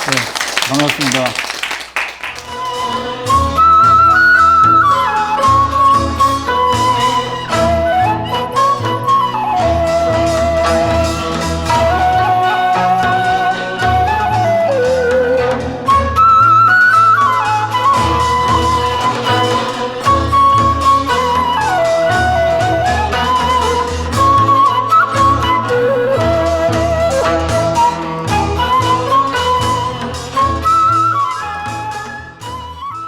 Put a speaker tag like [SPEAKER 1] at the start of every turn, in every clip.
[SPEAKER 1] 네, 반갑습니다.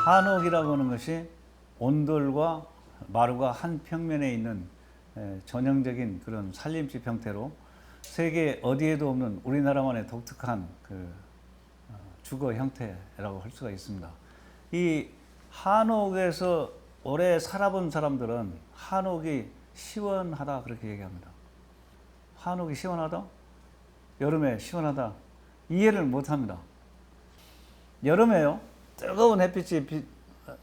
[SPEAKER 1] 한옥이라고 하는 것이 온돌과 마루가 한 평면에 있는 전형적인 그런 살림집 형태로 세계 어디에도 없는 우리나라만의 독특한 그 주거 형태라고 할 수가 있습니다. 이 한옥에서 오래 살아본 사람들은 한옥이 시원하다 그렇게 얘기합니다. 한옥이 시원하다? 여름에 시원하다? 이해를 못합니다. 여름에요, 뜨거운 햇빛이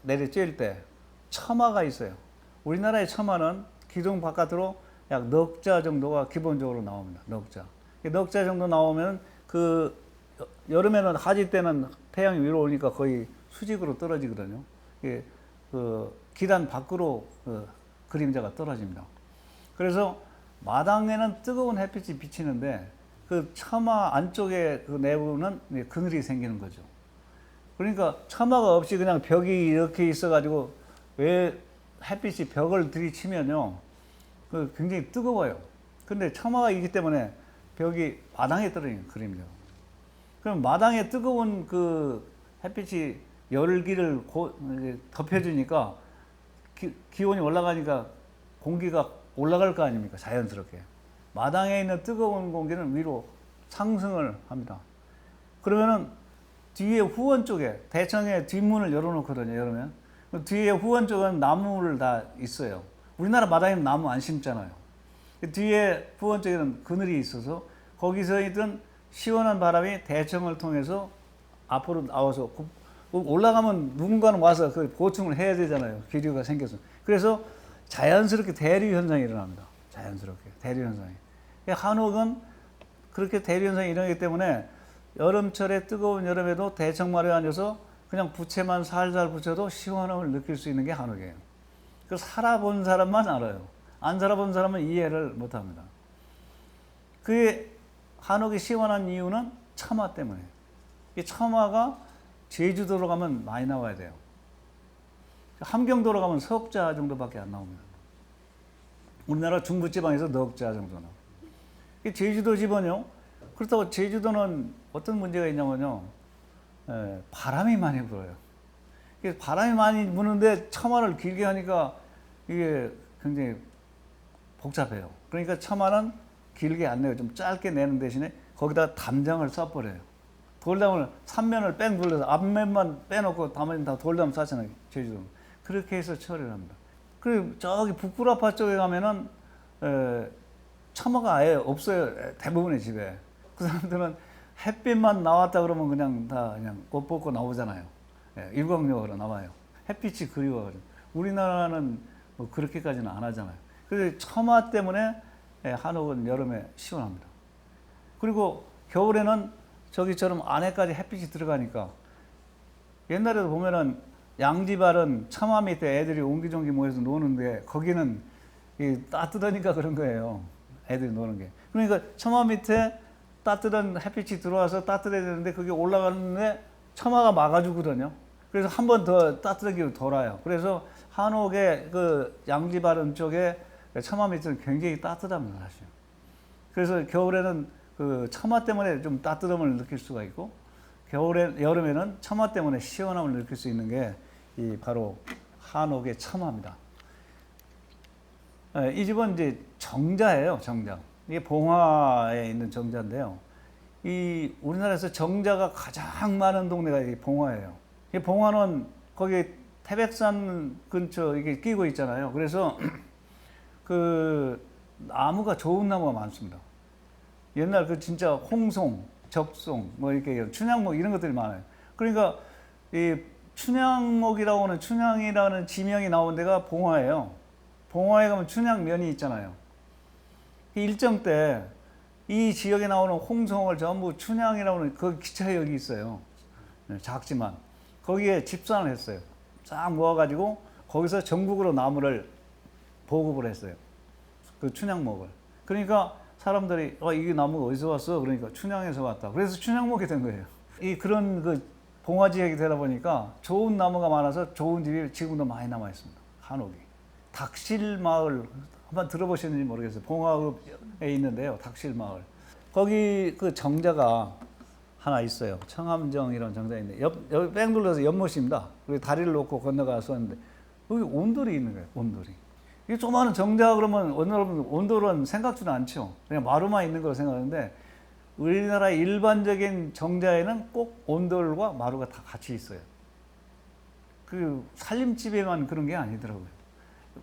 [SPEAKER 1] 내리쬐을 때 처마가 있어요. 우리나라의 처마는 기둥 바깥으로 약 넉 자 정도가 기본적으로 나옵니다. 넉 자 정도 나오면 그 여름에는 하지 때는 태양이 위로 오니까 거의 수직으로 떨어지거든요. 그 기단 밖으로 그림자가 떨어집니다. 그래서 마당에는 뜨거운 햇빛이 비치는데 그 처마 안쪽에 그 내부는 그늘이 생기는 거죠. 그러니까 처마가 없이 그냥 벽이 이렇게 있어가지고 왜 햇빛이 벽을 들이치면요, 그 굉장히 뜨거워요. 근데 처마가 있기 때문에 벽이 마당에 떨어지는 그림이죠. 그럼 마당에 뜨거운 그 햇빛이 열기를 덮여주니까 기온이 올라가니까 공기가 올라갈 거 아닙니까? 자연스럽게. 마당에 있는 뜨거운 공기는 위로 상승을 합니다. 그러면은 뒤에 후원 쪽에, 대청에 뒷문을 열어놓거든요, 여름에. 뒤에 후원 쪽은 나무를 다 있어요. 우리나라 마당에는 나무 안 심잖아요. 뒤에 후원 쪽에는 그늘이 있어서 거기서 있던 시원한 바람이 대청을 통해서 앞으로 나와서 올라가면 누군가는 와서 그 보충을 해야 되잖아요. 기류가 생겨서. 그래서 자연스럽게 대류 현상이 일어납니다. 자연스럽게 대류 현상이. 한옥은 그렇게 대류 현상이 일어나기 때문에 여름철에 뜨거운 여름에도 대청마루에 앉아서 그냥 부채만 살살 붙여도 시원함을 느낄 수 있는 게 한옥이에요. 그 살아본 사람만 알아요. 안 살아본 사람은 이해를 못합니다. 그게 한옥이 시원한 이유는 처마 때문에. 이 처마가 제주도로 가면 많이 나와야 돼요. 함경도로 가면 석 자 정도밖에 안 나옵니다. 우리나라 중부지방에서 넉 자 정도 나와요. 제주도 집은요, 그렇다고 제주도는 어떤 문제가 있냐면요, 바람이 많이 불어요. 바람이 많이 부는데 처마를 길게 하니까 이게 굉장히 복잡해요. 그러니까 처마는 길게 안 내요. 좀 짧게 내는 대신에 거기다 담장을 쏴버려요. 돌담을 3면을 뺑 돌려서 앞면만 빼놓고 나머지는 다 돌담 쏴잖아요, 제주도는. 그렇게 해서 처리를 합니다. 그리고 저기 북구라파 쪽에 가면은 처마가 아예 없어요. 대부분의 집에. 그 사람들은 햇빛만 나왔다 그러면 그냥 다 그냥 꽃 벗고 나오잖아요. 일광욕으로 나와요. 햇빛이 그리워가지고. 우리나라는 뭐 그렇게까지는 안 하잖아요. 그래서 처마 때문에 한옥은 여름에 시원합니다. 그리고 겨울에는 저기처럼 안에까지 햇빛이 들어가니까, 옛날에도 보면은 양지발은 처마 밑에 애들이 옹기종기 모여서 노는데 거기는 따뜻하니까 그런 거예요. 애들이 노는 게. 그러니까 처마 밑에 따뜻한 햇빛이 들어와서 따뜻해지는데 그게 올라가는데 처마가 막아주거든요. 그래서 한 번 더 따뜻한 기로 돌아요. 그래서 한옥의 그 양지바른 쪽에 처마 밑은 굉장히 따뜻합니다, 사실. 그래서 겨울에는 그 처마 때문에 좀 따뜻함을 느낄 수가 있고, 여름에는 처마 때문에 시원함을 느낄 수 있는 게 이 바로 한옥의 처마입니다. 이 집은 이제 정자예요, 정자. 이게 봉화에 있는 정자인데요. 이 우리나라에서 정자가 가장 많은 동네가 이 봉화예요. 이 봉화는 거기 태백산 근처 이게 끼고 있잖아요. 그래서 그 나무가 좋은 나무가 많습니다. 옛날 그 진짜 홍송, 적송, 뭐 이렇게 춘향목 이런 것들이 많아요. 그러니까 이 춘향목이라고 하는, 춘향이라는 지명이 나온 데가 봉화예요. 봉화에 가면 춘향면이 있잖아요. 일정 때 이 지역에 나오는 홍성을 전부 춘향이라고 하는 그 기차역이 있어요. 작지만 거기에 집산을 했어요. 싹 모아가지고 거기서 전국으로 나무를 보급을 했어요. 그 춘향목을. 그러니까 사람들이 이게 나무가 어디서 왔어? 그러니까 춘향에서 왔다. 그래서 춘향목이 된 거예요. 이 그런 그 봉화 지역이 되다 보니까 좋은 나무가 많아서 좋은 집이 지금도 많이 남아 있습니다. 한옥이. 닥실마을 한번 들어보셨는지 모르겠어요. 봉화읍에 있는데요. 닥실마을. 거기 그 정자가 하나 있어요. 청암정이라는 정자인데 여기 뺑 둘러서 연못입니다. 그리고 다리를 놓고 건너가서는데 여기 온돌이 있는 거예요. 온돌이. 이게 조그마한 정자 그러면 여러분 온돌은 생각지도 않죠. 그냥 마루만 있는 걸 생각하는데 우리나라 일반적인 정자에는 꼭 온돌과 마루가 다 같이 있어요. 그 살림집에만 그런 게 아니더라고요.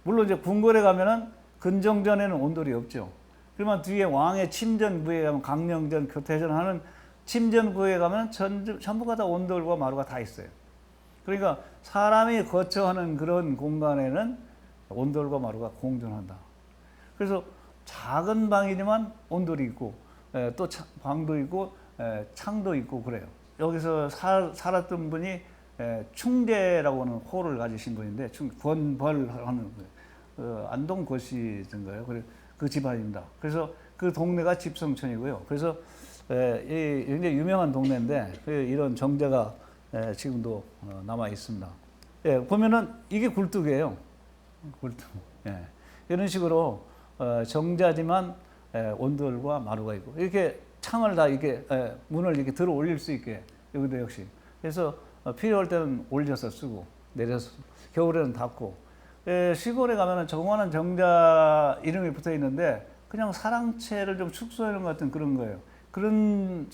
[SPEAKER 1] 물론 이제 궁궐에 가면은 근정전에는 온돌이 없죠. 그러면 뒤에 왕의 침전부에 가면 강령전, 교태전 하는 침전부에 가면 전부가 다 온돌과 마루가 다 있어요. 그러니까 사람이 거처하는 그런 공간에는 온돌과 마루가 공존한다. 그래서 작은 방이지만 온돌이 있고 또 방도 있고 창도 있고 그래요. 여기서 살았던 분이 충대라고 하는 호를 가지신 분인데 권벌하는 안동고시인가요? 그 집안입니다. 그래서 그 동네가 집성촌이고요. 그래서 굉장히 유명한 동네인데 이런 정자가 지금도 남아 있습니다. 보면은 이게 굴뚝이에요. 굴뚝. 이런 식으로 정자지만 온돌과 마루가 있고 이렇게 창을 다 이렇게 문을 이렇게 들어 올릴 수 있게 여기도 역시. 그래서 필요할 때는 올려서 쓰고 내려서 겨울에는 닫고. 시골에 가면은 조그마한 정자 이름이 붙어 있는데 그냥 사랑채를 좀 축소해 놓은 것 같은 그런 거예요. 그런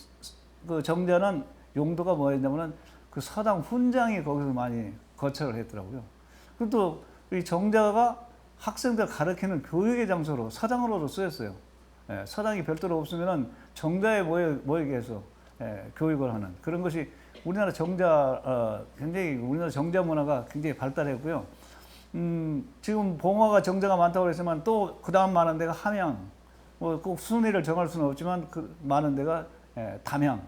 [SPEAKER 1] 그 정자는 용도가 뭐였냐면은 그 서당 훈장이 거기서 많이 거처를 했더라고요. 그리고 또 이 정자가 학생들 가르치는 교육의 장소로 서당으로도 쓰였어요. 서당이 별도로 없으면은 정자에 모이게 해서 교육을 하는 그런 것이 우리나라 굉장히 우리나라 정자 문화가 굉장히 발달했고요. 지금 봉화가 정자가 많다고 그랬지만 또 그 다음 많은 데가 함양, 뭐 꼭 순위를 정할 수는 없지만 그 많은 데가 담양,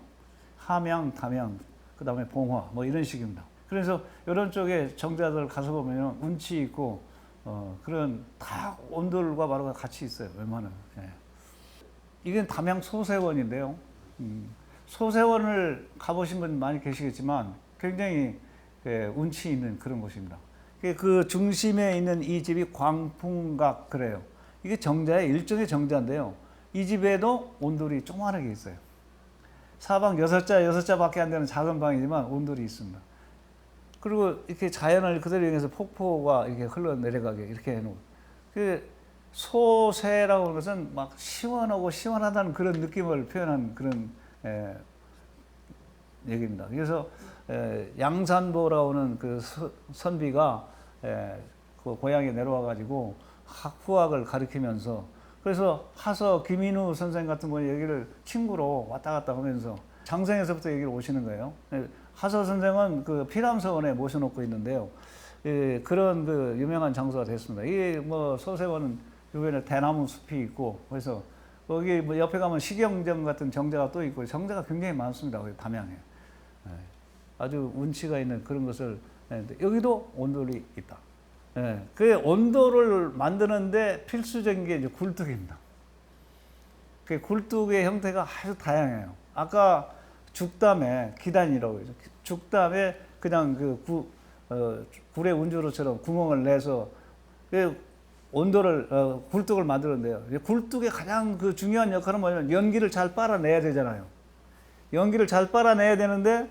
[SPEAKER 1] 함양, 담양, 그 다음에 봉화 뭐 이런 식입니다. 그래서 이런 쪽에 정자들 가서 보면 운치 있고 그런 다 온돌과 마루가 같이 있어요. 웬만하면. 이건 담양 소세원인데요. 소세원을 가보신 분 많이 계시겠지만 굉장히 운치 있는 그런 곳입니다. 그 중심에 있는 이 집이 광풍각 그래요. 이게 정자의 일종의 정자인데요. 이 집에도 온돌이 조그만하게 있어요. 사방 6자밖에 안 되는 작은 방이지만 온돌이 있습니다. 그리고 이렇게 자연을 그대로 이용해서 폭포가 이렇게 흘러내려가게 이렇게 해놓은. 그 소세라고 하는 것은 막 시원하고 시원하다는 그런 느낌을 표현한 그런 얘기입니다. 그래서 양산보라고 하는 그 선비가 그 고향에 내려와 가지고 후학을 가르치면서 그래서 하서 김인우 선생 같은 분이 여기를 친구로 왔다 갔다 하면서 장성에서부터 여기를 오시는 거예요. 하서 선생은 그 피람서원에 모셔놓고 있는데요. 그런 그 유명한 장소가 됐습니다. 이게 뭐 소세원은 주변에 대나무 숲이 있고 그래서 거기 뭐 옆에 가면 식영정 같은 정자가 또 있고 정자가 굉장히 많습니다. 거기 담양에. 아주 운치가 있는 그런 것을 여기도 온돌이 있다. 그 온돌을 만드는데 필수적인 게 이제 굴뚝입니다. 그 굴뚝의 형태가 아주 다양해요. 아까 죽담에 기단이라고 해서 죽담에 그냥 그 굴의 운주로처럼 구멍을 내서 그 온돌을 굴뚝을 만드는데요. 굴뚝의 가장 그 중요한 역할은 뭐냐면 연기를 잘 빨아내야 되잖아요. 연기를 잘 빨아내야 되는데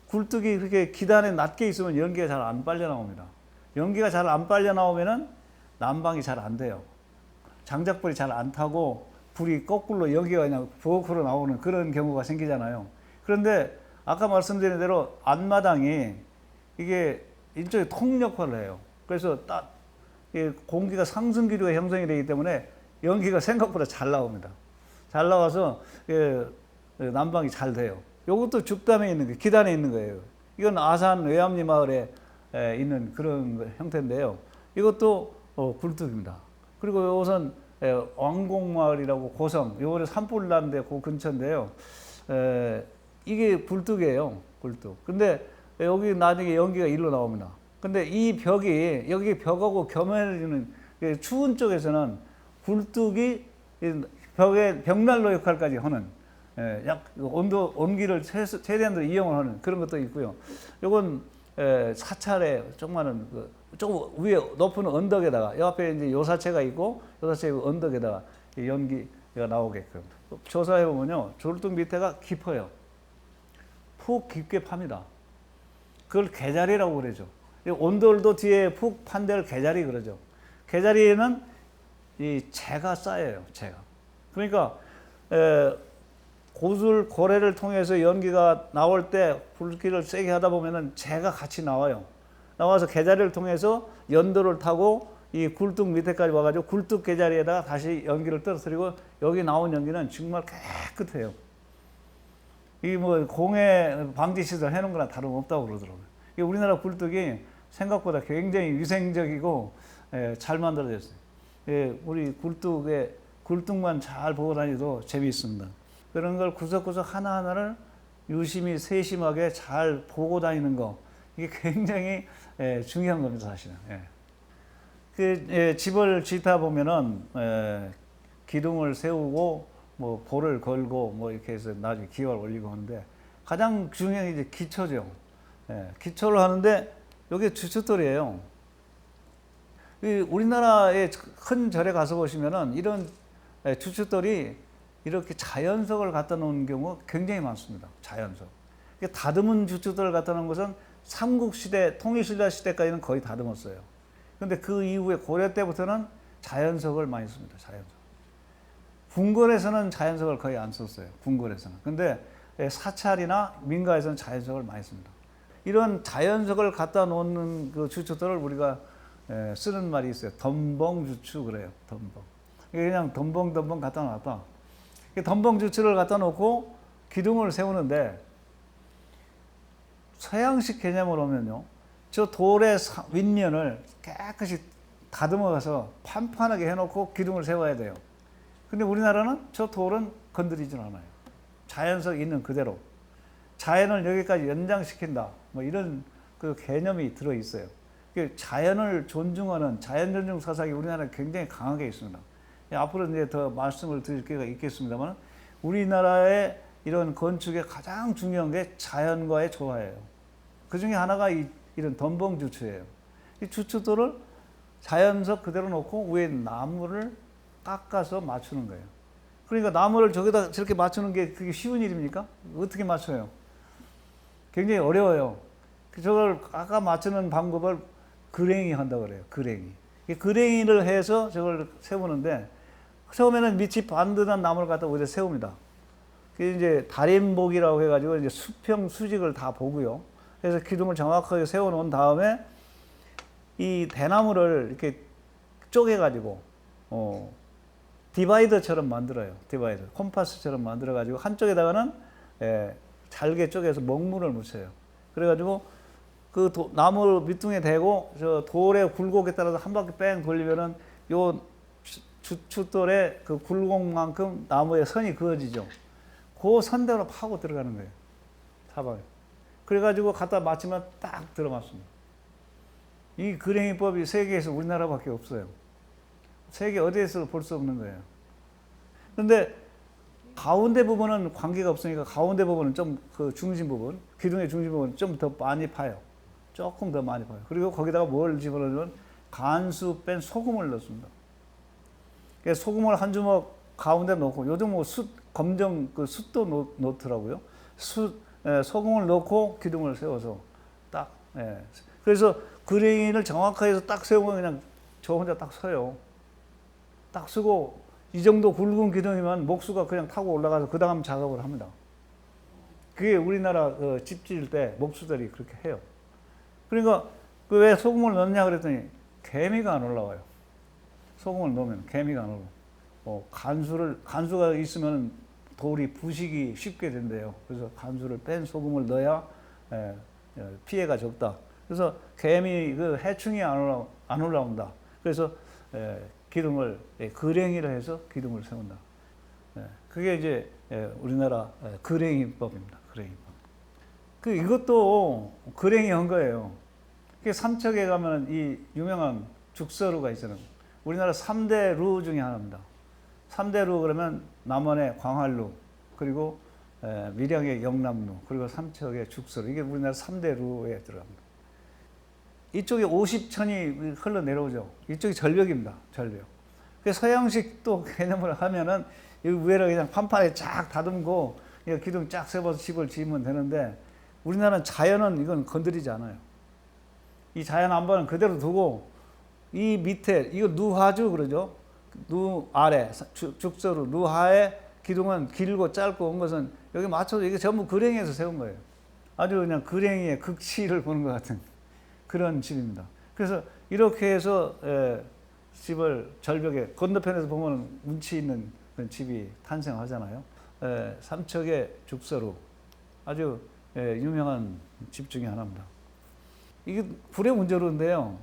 [SPEAKER 1] 굴뚝이 그렇게 기단에 낮게 있으면 연기가 잘 안 빨려 나옵니다. 연기가 잘 안 빨려 나오면은 난방이 잘 안 돼요. 장작불이 잘 안 타고 불이 거꾸로 연기가 그냥 부엌으로 나오는 그런 경우가 생기잖아요. 그런데 아까 말씀드린 대로 앞마당이 이게 일종의 통 역할을 해요. 그래서 공기가 상승기류가 형성이 되기 때문에 연기가 생각보다 잘 나옵니다. 잘 나와서 난방이 잘 돼요. 이것도 죽담에 있는 거, 기단에 있는 거예요. 이건 아산 외암리 마을에 있는 그런 형태인데요. 이것도 굴뚝입니다. 그리고 우선 왕곡마을이라고 고성, 요번에 산불 났는데 그 근처인데요. 이게 굴뚝이에요, 굴뚝. 근데 여기 나중에 연기가 일로 나옵니다. 근데 이 벽이, 여기 벽하고 겸해지는 추운 쪽에서는 굴뚝이 벽의 벽난로 역할까지 하는, 온기를 최대한으로 이용을 하는 그런 것도 있고요. 요건 사찰에 조그마한 조금 위에 높은 언덕에다가, 이 앞에 이제 요사체가 있고, 요사체 언덕에다가 연기가 나오게끔. 조사해 보면요, 졸뚝 밑에가 깊어요. 푹 깊게 팝니다. 그걸 개자리라고 그러죠. 온돌도 뒤에 푹 판 데를 개자리 그러죠. 개자리에는 이 재가 쌓여요, 재가. 그러니까 고래를 통해서 연기가 나올 때 불길을 세게 하다 보면은 재가 같이 나와요. 나와서 개자리를 통해서 연도를 타고 이 굴뚝 밑에까지 와가지고 굴뚝 개자리에다가 다시 연기를 떨어뜨리고, 여기 나온 연기는 정말 깨끗해요. 이 뭐 공해 방지 시설 해놓은 거랑 다름없다고 그러더라고요. 우리나라 굴뚝이 생각보다 굉장히 위생적이고 잘 만들어졌어요. 우리 굴뚝만 잘 보고 다니도 재미있습니다. 그런 걸 구석구석 하나하나를 유심히 세심하게 잘 보고 다니는 거, 이게 굉장히 중요한 겁니다, 사실은. 집을 짓다 보면은 기둥을 세우고 뭐 볼을 걸고 뭐 이렇게 해서 나중에 기와를 올리고 하는데, 가장 중요한 게 이제 기초죠. 기초를 하는데 이게 주춧돌이에요. 우리나라의 큰 절에 가서 보시면은 이런 주춧돌이 이렇게 자연석을 갖다 놓은 경우가 굉장히 많습니다. 자연석. 다듬은 주춧돌을 갖다 놓은 것은 삼국시대, 통일신라 시대까지는 거의 다듬었어요. 근데 그 이후에 고려 때부터는 자연석을 많이 씁니다. 자연석. 궁궐에서는 자연석을 거의 안 썼어요. 궁궐에서는. 근데 사찰이나 민가에서는 자연석을 많이 씁니다. 이런 자연석을 갖다 놓는 그 주춧돌을 우리가 쓰는 말이 있어요. 덤벙주추 그래요. 덤벙. 그냥 덤벙 갖다 놨다. 덤벙주추를 갖다 놓고 기둥을 세우는데, 서양식 개념으로 하면요, 저 돌의 윗면을 깨끗이 다듬어서 판판하게 해놓고 기둥을 세워야 돼요. 근데 우리나라는 저 돌은 건드리진 않아요. 자연석 있는 그대로. 자연을 여기까지 연장시킨다. 뭐 이런 그 개념이 들어있어요. 자연을 존중하는 자연 존중 사상이 우리나라에 굉장히 강하게 있습니다. 앞으로 이제 더 말씀을 드릴 기회가 있겠습니다만, 우리나라의 이런 건축의 가장 중요한 게 자연과의 조화예요. 그 중에 하나가 이런 덤벙주추예요. 이 주춧돌을 자연석 그대로 놓고 위에 나무를 깎아서 맞추는 거예요. 그러니까 나무를 저기다 저렇게 맞추는 게 그게 쉬운 일입니까? 어떻게 맞춰요? 굉장히 어려워요. 저걸 깎아 맞추는 방법을 그랭이 한다고 그래요. 그랭이. 그랭이를 해서 저걸 세우는데, 처음에는 밑이 반듯한 나무를 갖다 어디다 세웁니다. 그게 이제 다림복이라고 해가지고 이제 수평 수직을 다 보고요. 그래서 기둥을 정확하게 세워놓은 다음에 이 대나무를 이렇게 쪼개가지고 디바이더처럼 만들어요. 디바이더. 콤파스처럼 만들어가지고 한쪽에다가는 잘게 쪼개서 먹물을 묻혀요. 그래가지고 그 나무 밑둥에 대고 저 돌의 굴곡에 따라서 한 바퀴 뺑 돌리면은 요 주춧돌의 그 굴곡만큼 나무의 선이 그어지죠. 그 선대로 파고 들어가는 거예요. 사방에. 그래가지고 갖다 맞추면 딱 들어맞습니다. 이 그랭이법이 세계에서 우리나라밖에 없어요. 세계 어디에서도 볼 수 없는 거예요. 그런데 가운데 부분은 관계가 없으니까 가운데 부분은 좀 그 중심 부분, 기둥의 중심 부분은 좀 더 많이 파요. 조금 더 많이 파요. 그리고 거기다가 뭘 집어넣으면 간수 뺀 소금을 넣습니다. 소금을 한 주먹 가운데 넣고, 요즘 뭐 검정 그 숯도 넣더라고요. 소금을 넣고 기둥을 세워서 딱. 그래서 그레인을 정확하게 해서 딱 세우면 그냥 저 혼자 딱 서요. 딱 쓰고, 이 정도 굵은 기둥이면 목수가 그냥 타고 올라가서 그 다음 작업을 합니다. 그게 우리나라 집 지을 때 목수들이 그렇게 해요. 그러니까 그 왜 소금을 넣냐 그랬더니 개미가 안 올라와요. 소금을 넣으면 개미가 안 올라와요. 간수가 있으면 돌이 부식이 쉽게 된대요. 그래서 간수를 뺀 소금을 넣어야 피해가 적다. 그래서 개미 그 해충이 안 올라온다. 그래서 기둥을 그랭이로 해서 기둥을 세운다. 그게 이제 우리나라 그랭이법입니다. 그랭이법. 이것도 그랭이 한 거예요. 삼척에 가면 이 유명한 죽서루가 있잖아요. 우리나라 3대 루 중에 하나입니다. 3대 루 그러면 남원의 광활루, 그리고 밀양의 영남루, 그리고 삼척의 죽서루. 이게 우리나라 3대 루에 들어갑니다. 이쪽에 50천이 흘러내려오죠. 이쪽이 절벽입니다. 절벽. 서양식 또 개념을 하면은 이 위에를 그냥 판판에 쫙 다듬고 기둥 쫙 세워서 집을 지으면 되는데, 우리나라는 자연은 이건 건드리지 않아요. 이 자연 한번은 그대로 두고 이 밑에 이거 누하주 그러죠. 누 아래 죽서루 누하의 기둥은 길고 짧고 온 것은 여기 맞춰서 이게 전부 그랭이에서 세운 거예요. 아주 그냥 그랭이의 극치를 보는 것 같은 그런 집입니다. 그래서 이렇게 해서 집을 절벽에 건너편에서 보면 운치 있는 그런 집이 탄생하잖아요. 삼척의 죽서루 아주 유명한 집 중에 하나입니다. 이게 불의 문제로인데요.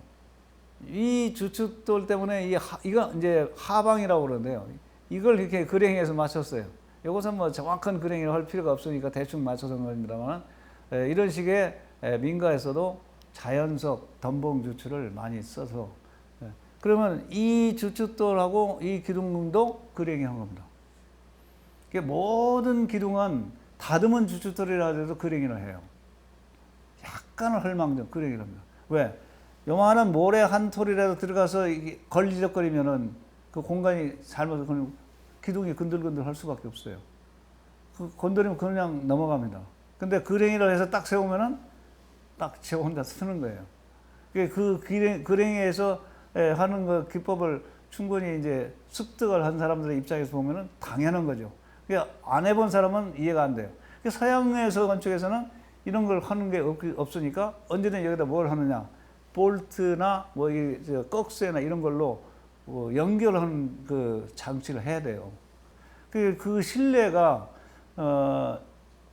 [SPEAKER 1] 이 주춧돌 때문에 이거 이제 하방이라고 그러는데요. 이걸 이렇게 그랭이에서 맞췄어요. 이것은 뭐 정확한 그랭이를 할 필요가 없으니까 대충 맞춰서 한 겁니다만, 이런 식의 민가에서도 자연석 덤벙 주춧을 많이 써서, 그러면 이 주춧돌하고 이 기둥도 그랭이 한 겁니다. 모든 기둥은 다듬은 주춧돌이라 해도 그랭이를 해요. 약간은 헐망정 그랭이를 합니다. 왜? 요만한 모래 한 톨이라도 들어가서 이게 걸리적거리면은 그 공간이 잘못 기둥이 근들근들 할 수밖에 없어요. 건드리면 그냥 넘어갑니다. 근데 그랭이를 해서 딱 세우면은 딱 저 혼자 쓰는 거예요. 그랭이에서 하는 그 기법을 충분히 이제 습득을 한 사람들의 입장에서 보면은 당연한 거죠. 안 해본 사람은 이해가 안 돼요. 서양에서 건축에서는 이런 걸 하는 게 없으니까 언제든 여기다 뭘 하느냐, 볼트나 뭐 이 꺽쇠나 이런 걸로 연결하는 그 장치를 해야 돼요. 그 실내가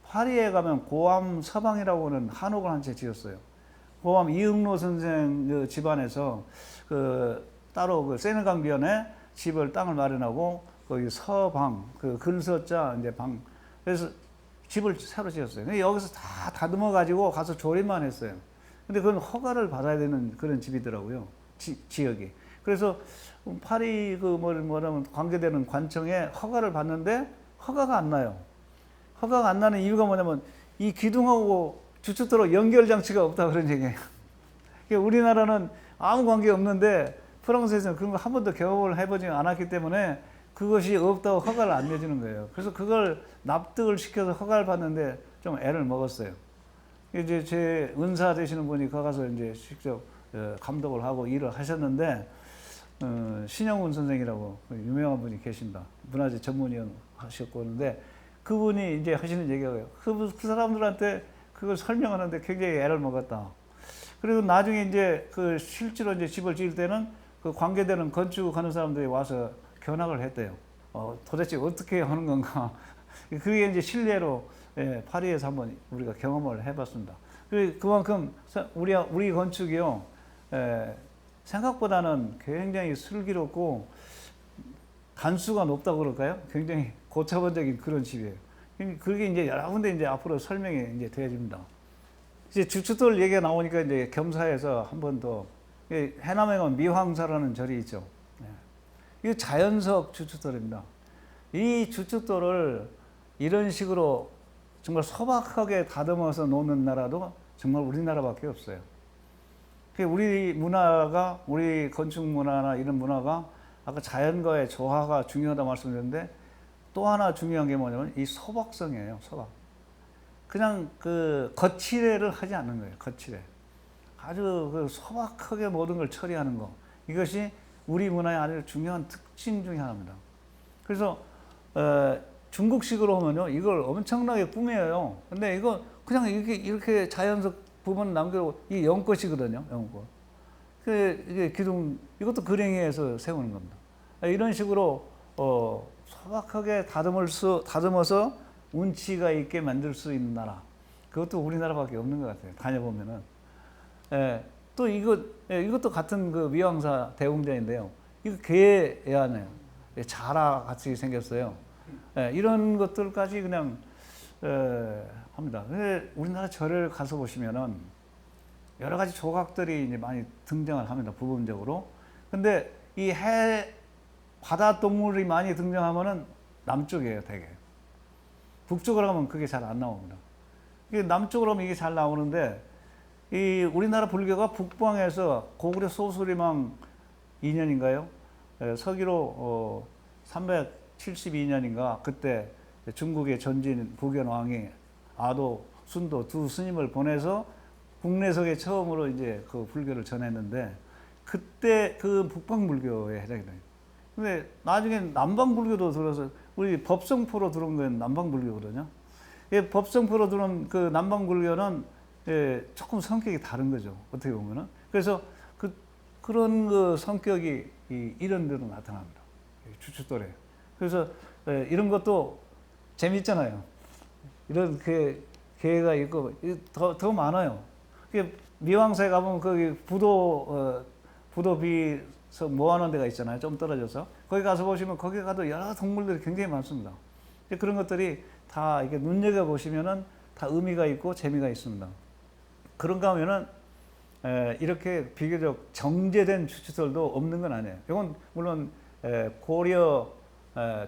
[SPEAKER 1] 파리에 가면 고암 서방이라고 하는 한옥을 한 채 지었어요. 고암 이응로 선생 그 집안에서 따로 그 세느강변에 집을 땅을 마련하고 거기 서방 그 근서자 이제 방, 그래서 집을 새로 지었어요. 근데 여기서 다 다듬어 가지고 가서 조립만 했어요. 근데 그건 허가를 받아야 되는 그런 집이더라고요. 지역이. 그래서 파리 뭐라면 관계되는 관청에 허가를 받는데 허가가 안 나요. 허가가 안 나는 이유가 뭐냐면 이 기둥하고 주춧돌하고 연결 장치가 없다 그런 얘기예요. 우리나라는 아무 관계 없는데 프랑스에서는 그런 거 한 번도 경험을 해보지 않았기 때문에 그것이 없다고 허가를 안 내주는 거예요. 그래서 그걸 납득을 시켜서 허가를 받는데 좀 애를 먹었어요. 이제 제 은사 되시는 분이 가서 이제 직접 감독을 하고 일을 하셨는데, 신영훈 선생이라고 유명한 분이 계십니다. 문화재 전문위원 하셨고 그런데 그분이 이제 하시는 얘기가 그 사람들한테 그걸 설명하는데 굉장히 애를 먹었다. 그리고 나중에 이제 실제로 이제 집을 지을 때는 그 관계되는 건축하는 사람들이 와서 견학을 했대요. 도대체 어떻게 하는 건가. 그게 이제 실내로 파리에서 한번 우리가 경험을 해봤습니다. 그만큼 우리 건축이요, 생각보다는 굉장히 슬기롭고 단수가 높다고 그럴까요? 굉장히 고차원적인 그런 집이에요. 그게 이제 여러 군데 이제 앞으로 설명이 이제 되어집니다. 이제 주춧돌 얘기가 나오니까 이제 겸사해서 한 번 더, 해남에 가면 미황사라는 절이 있죠. 이게 자연석 주춧돌입니다. 이 주춧돌을 이런 식으로 정말 소박하게 다듬어서 놓는 나라도 정말 우리나라밖에 없어요. 우리 문화가, 우리 건축 문화나 이런 문화가 아까 자연과의 조화가 중요하다 말씀드렸는데, 또 하나 중요한 게 뭐냐면 이 소박성이에요. 소박. 그냥 거칠애를 하지 않는 거예요. 거칠애. 아주 소박하게 모든 걸 처리하는 거. 이것이 우리 문화의 아주 중요한 특징 중에 하나입니다. 그래서 중국식으로 하면요, 이걸 엄청나게 꾸며요. 근데 이거 그냥 이렇게 자연석 부분 남겨놓고, 이게 연꽃이거든요, 연꽃. 이게 기둥, 이것도 그랭이에서 세우는 겁니다. 이런 식으로 소박하게 다듬어서 운치가 있게 만들 수 있는 나라. 그것도 우리나라밖에 없는 것 같아요. 다녀보면은. 또 이것도 같은 그 미왕사 대웅전인데요. 이거 개야네요. 자라 같이 생겼어요. 예, 이런 것들까지 그냥 합니다. 근데 우리나라 절을 가서 보시면은 여러 가지 조각들이 이제 많이 등장을 합니다. 부분적으로. 근데 이 바다 동물이 많이 등장하면은 남쪽이에요, 되게. 북쪽으로 가면 그게 잘 안 나옵니다. 이게 남쪽으로 하면 이게 잘 나오는데, 이 우리나라 불교가 북방에서 고구려 소수리망 2년인가요? 서기로 372년인가 그때 중국의 전진 부견왕이 아도, 순도 두 스님을 보내서 국내석에 처음으로 이제 그 불교를 전했는데, 그때 그 북방 불교에 해당이 돼요. 근데 나중에 남방 불교도 들어서 우리 법성포로 들어온 건 남방 불교거든요. 법성포로 들어온 그 남방 불교는 조금 성격이 다른 거죠. 어떻게 보면은. 그래서 그런 그 성격이 이런 데로 나타납니다. 주춧돌에. 그래서 이런 것도 재밌잖아요. 이런 계가 있고 더 많아요. 미왕사에 가보면 거기 부도비서 모아놓은 데가 있잖아요. 좀 떨어져서 거기 가서 보시면 거기 가도 여러 동물들이 굉장히 많습니다. 그런 것들이 다 이렇게 눈여겨 보시면은 다 의미가 있고 재미가 있습니다. 그런가 하면은 이렇게 비교적 정제된 주춧돌도 없는 건 아니에요. 이건 물론 고려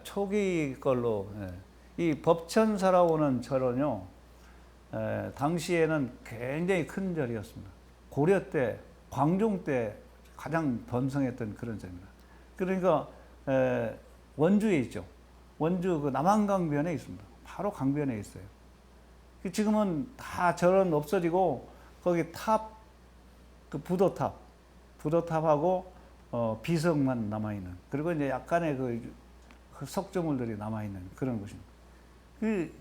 [SPEAKER 1] 초기 걸로 이 법천사라고 하는 절은요, 당시에는 굉장히 큰 절이었습니다. 고려 때, 광종 때 가장 번성했던 그런 절입니다. 그러니까 원주에 있죠. 원주 그 남한강변에 있습니다. 바로 강변에 있어요. 지금은 다 절은 없어지고 거기 그 부도탑하고 비석만 남아 있는. 그리고 이제 약간의 그 석조물들이 남아 있는 그런 곳입니다.